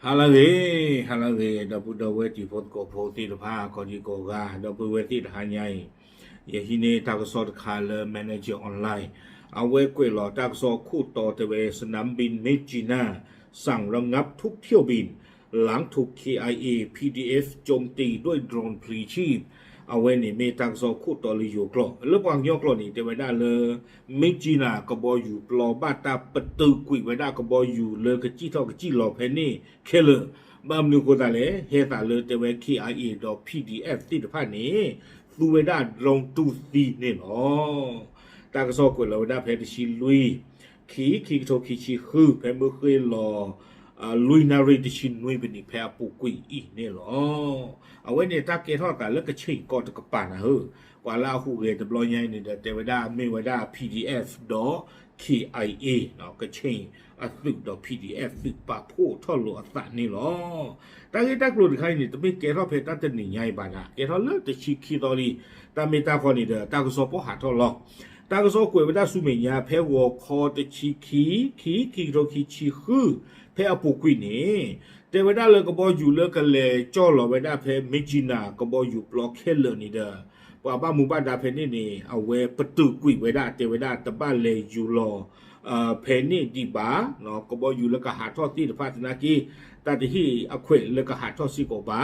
Halage, dapu daweti pot ko poti the pa ko ji ko ga dapu weti the hanyai ye hine takasot khala manager online เอาไว้กวยหล่อจากซอคู่ต่อเทเวสนามบินเมจินาสั่งระงับทุกเที่ยวบินหลังถูก KIA PDF โจมตีด้วยโดรนพลีชีพเอาไว้นี่เมตักซอคู่ต่อเลยอยู่กลอแล้วบางยกลอนี่เทวดาเลยเมจินาก็บออยู่ปลอบาตาปตือกุยไว้ได้ก็บออยู่เลยกะจี้เท่ากะจี้หล่อเพนนี่เคเลบามนูโกตาเลยเฮตาเลยเทเว KIA ดอ PDF ที่ตะพานี่ซูเวดาลงตูซีเนี่ยเนาะตากซอกวยเราได้เพชรชิลุยขีโทขีชีคือเพเมื่อเคยรอลุยนารีดิชินนุยเป็นอีแพรปูกุยอีเนี่ยหรอเอาไว้ในตาเกทอดแต่แล้วก็ชิงก่อนตะกปานะเฮ้กว่าลาหูเอตบลอยใหญ่เนี่ยเทวดาไม่ว่าได้ PDF ดอ KIA เนาะก็ชิงสึกดอ PDF สึกปะพูทอดหลวสันนี่หรอแต่ที่ตากลุ่นใครเนี่ยจะไม่เกทอดเพชรตั้งแต่หนึ่งใหญ่บ้านะเกทอดเลิกแต่ชิคีตอรีแต่ไม่ตาคนนี่เด้อตากสอบพอหาทอดหรอกตากสอบกวยไปได้สุเมียเพวอคอตชิขีโรขีชีคือเพอปูกุยนี่แต่เวลาเลยก็บอกอยู่เลยกันเลยจ่อหล่อเวลาเพเมจินาก็บอกอยู่บล็อกเคเลอร์นี่เด้อว่าบ้านหมู่บ้านดาเพนี่เอาไว้ประตูกุยเวลาแต่เวลาตะบ้านเลยอยู่รอเพนี่ดีบ้าเนาะก็บอกอยู่แล้วก็หาทอดที่พัฒนากีแต่ที่อควเแล้วก็หาทอดซิโกบ้า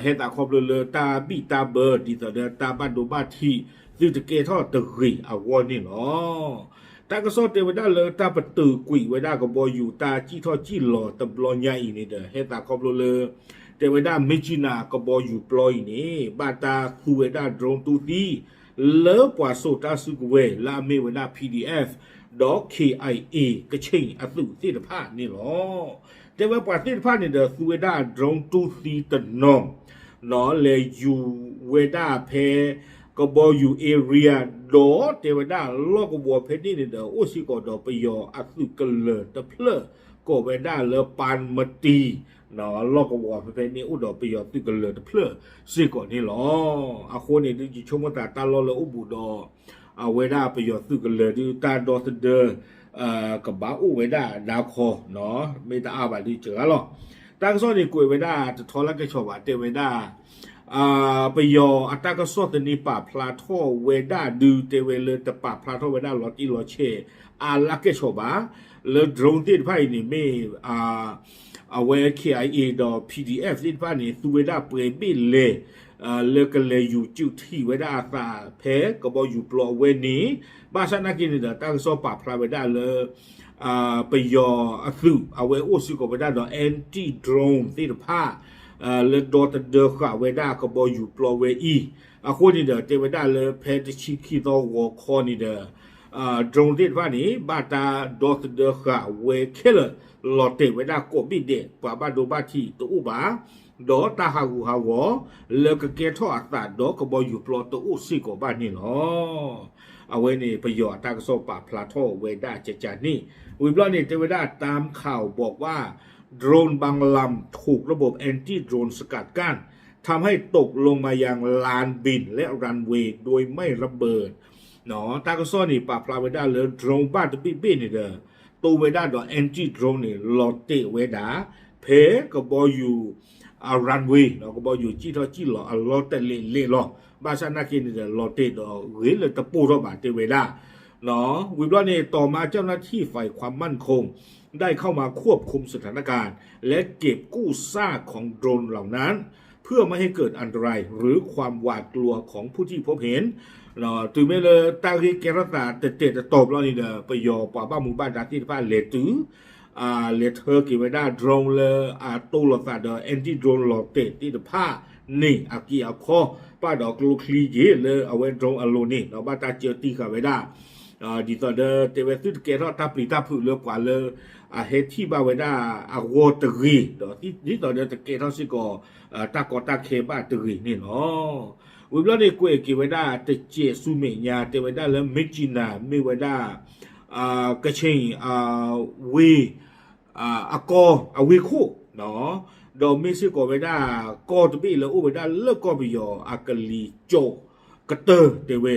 เฮตาครอบเลยตาบีตาเบอร์ดีต่อเดตาบ้านดูบ้านที่ซึ่งจะเกทอดตะกีเอาวนี่เนาะตาก็สอดเทวดาเลยตาประตูกุยไว้ได้ก็บออยู่ตาจี้ทอจี้หล่อตะบลอนใหญ่นี่เด้อเฮตาครอบเลยเทวดาเมจินาก็บออยู่ปลอยนี่บาตาคูเวดาโดรนตูตีเลิฟกว่าโซตาสุกเวลาเมเวดา PDF ดอก KIA ก็เชิงอสุที่ตะพานี่หรอแต่ว่าปาที่ตะพานี่เด้อคูเวดาโดรนตูตีตะนอมเนาะเลยอยู่เวดาเพก็บออยู่เอเรียดอเทวดาลอกบัวเพชรนี่เด้อโอสิก็ดอไปยออักสุกันเลยตะเพลก็เวดาเลปานมตีเนาะลอกบัวเพชรนี่อุดอไปยอตึกันเลยตะเพลสิก็นี่หรออะคนนี่ดิชมตาตาลอเลอุบุดอเอาเวดาไปยอตึกันเลยดิตาดอตเดกับบ้าอุเวดาดาคอเนาะไม่ตาอาบาดิเจอหรอตั้งซ้อนนี่กุยเวดาจะทอลักก็ชอบว่าเทวดาไปยออัตากสอดนี่ป่าพลาทอเวดาดูเตเวเลตป่าพลาทอเวดาลอติลอเชลักเกชอบาเลดรงติดไพ่นี่ไม่เอาไว้ KIA ดอ PDF ติดไพ่นี่ตัวเวดาเปรย์บินเลยเลกันเลยอยู่จิ้วที่เวดาตาเพก็บอกอยู่ปลอเวนี้บ้านฉันนักกินเนี่ยตั้งสอบป่าพลาเวดาเลยไปยออัตลุเอาไว้โอซิโกเวดาดอแอนตี้โดรนติดผ้าเลดอตเดอร์ข้าเวดาก็บออยู่ปลอเวอีคนนี้เด้อเทวดาเลยเพชชิคิโตวอคอนี่เด้อตรงที่ว่านี้บาตาดอตเดอร์ข้าเวเคเลลอเตเวดาโกบิเดปะบาดูบาทีตัวอุบาดอตาฮาหูฮาวอเลกเกทออัตาดอก็บออยู่ปลอตัวอุสิโกบานี่เนาะเอาไว้นี่ประโยชน์ตากโซปาพลาโตเวดาเจจานี่วิบลอนี่เทวดาตามข่าวบอกว่าโดรนบางลำถูกระบบแอนตี้โดรนสกัดกั้นทำให้ตกลงมายังลานบินและรันเวย์โดยไม่ระเบิดเนาะตากซ้อนนี่ปาพลาเวดาเลยโดรนบ้านตะปี้นี่เด้อตัวเวดาดอแอนตี้โดรนนี่ลอเตเวดาเพก็บออยู่รันเวย์เนาะก็บออยู่จี้ทอจี้หล่อลอเตเล่หล่อบาซานาคินนี่เด้อลอเตดอเวเลยตะปูรอบาเตเวดาเนาะวิบลอนี่ต่อมาเจ้าหน้าที่ฝ่ายความมั่นคงได้เข้ามาควบคุมสถานการณ์และเก็บกู้ซากของโดรนเหล่านั้นเพื่อไม่ให้เกิดอันตรายหรือความหวาดกลัวของผู้ที่พบเห็นถึงแม้เลยตาที่แกรัตาแต่ตบเรานี่เด้อไปยอป่าบ้านหมู่บ้านดาที่บ้านเลตือเลเธอกี่ไม่ได้โดรนเลยตู้หลอดตาเด้อแอนตี้โดรนหลอดที่ผ้านี่อากีอาคอป้าดอกลูกคลีเยเลยเอาไว้โดรนอโลนี่เราบ้านตาเจอตีกับไว้ได้ดีต่อเด้อเทวสุดเกล้าตาปลีตาผือเลือกกว่าเลยเฮที่บาเวดาวัวตรีเด้อที่ดีต่อเด้อตะเกล้าสิก็ตากอตาเคบ้าตรีนี่เนาะวิบลอนี่กุยกี่เวดาตะเจสุเมียเทวดาแล้วเมจินาเมเวดากระเชงวีกอวีคู่เนาะดอมิสิโกเวดากอตบีแล้วอุเวดาเลิกกอบิโยกะลีโจกะเตอเตเว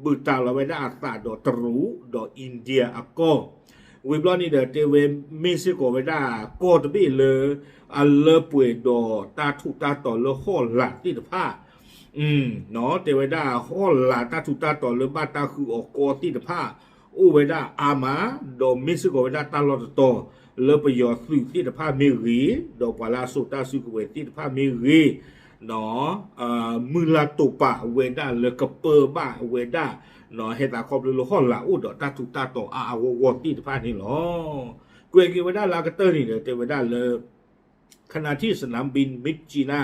บุตาลาเวดาตาดอตรูดออินเดียกอ วิบล้อนี่เดเตเวมิสิโกเวดาโกตบีเลยอัลเลป่วยดอตาทุตาต่อเลข้อหลักที่ตะผ้าเนาะเตเวดาข้อหลักตาทุตาต่อเลบ้าตาคือออกกอที่ตะผ้าอูเวดาอามาดอมิสิโกเวดาตาลอตโตเลประโยชน์สุที่ตะผ้ามีรีดอปาลาสุตาสุกเวที่ตะผ้ามีรีเนาะมือลาตุปะเวดาเลกเปอร์บ้าเวดาเนาะเฮตาคอบเลข้อหลักอูดอตาทุตาต่ออาวอที่ตะผ้านี่หรอเกวกิเวดาลากเตอร์นี่เตเวดาเลขณะที่สนามบินมิดจีนา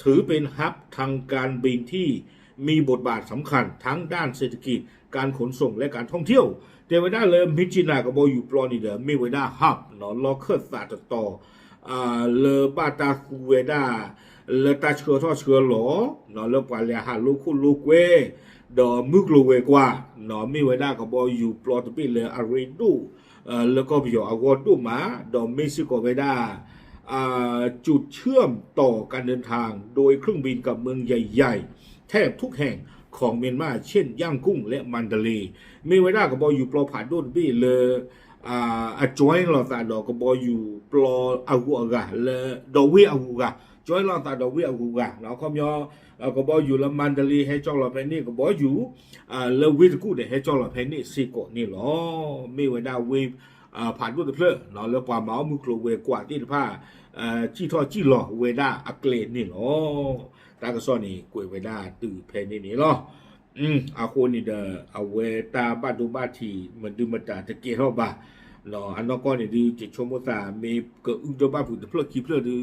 ถือเป็นฮับทางการบินที่มีบทบาทสำคัญทั้งด้านเศรษฐกิจการขนส่งและการท่องเที่ยวเทวดาเลยมิดจีนาก็บอกอยู่ปลอนี่เดมีเวดาฮับเนาะล็อกเคอร์สาตต่อเลบาตาคูเวดาเลตาเชือทอเชือหลอเนาะเลปาเลหาลูคุลูเวดอมุกลูเวกว่าเนาะมีเวดาก็บอกอยู่ปลอตปีเลอาริดูแล้วก็พี่อาวอดูมาดอมิซิโกเวดาจุดเชื่อมต่อการเดินทางโดยเครื่องบินกับเมืองใหญ่ๆแทบทุกแห่งของเมียนมาเช่นย่างกุ้งและมันดาเลมีเวลาก็บอกอยู่ปลอผ่านด้วยบี้เลยจอยเราตาดอกก็บอกอยู่ปลออากูอากาเลยดอกวิอากูกาจอยเราตาดอกวิอากูกาเนาะคอมยอก็บอกอยู่ละมันดาเลให้จอกเราไปนี่ก็บอกอยู่เลวิตกูเดให้จอกเราไปนี่สิโกนี่หรอมีเวลาวิผ่านด้วยเพลเนาะแล้วความเมามือกลัวเวกว่าที่ผ้าจี้ทอจี้หล่อเวดาอักเลนนี่หรอตากระซ้อนนี่กวยเวดาตื่นเพนนี่หรออาโคนี่เดอเวตาบาดูบาทีมันดูมาตาตะเกียรอบาเนาะอันนั้นก็นี่ดูจิตชมตามีก็อุดบ้าผุดเพลคีเพลดู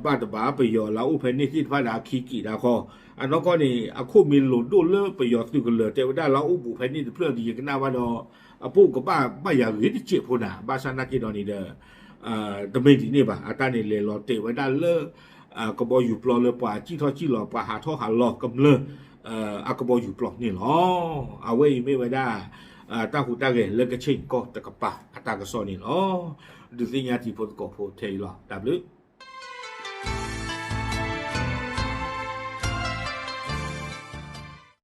บ้าตบาไปยอแล้วอุเพนนี่ที่ผ้าดาคีกีดาคออันนั้นก็นี่อาโคมีหลุดดูเลิกไปยอตื่นกันเลยแต่ว่าได้แล้วอุบุเพนนี่เพลดีกันหน้าว่าเนาะปูกับบ้าอย่างอื่นที่เจ็บพนาบ้าชนะกินนี่เด้อดำเนินที่นี่ป่ะอาตานี่เลยรอเตะไว้ได้เลิกก็บอกอยู่ปลอเลยป่ะจี้ทอจี้หล่อป่ะหาท่อหาหลอกกำเลิกก็บอกอยู่ปลอกนี่หรอเอาไว้ไม่ไว้ได้ตั้งหูตั้งเกเลิกก็เช่นก็ตะกับป่ะอาตาก็สอนนี่หรอดูสิญาติพลก็โพเทหรอดับลึก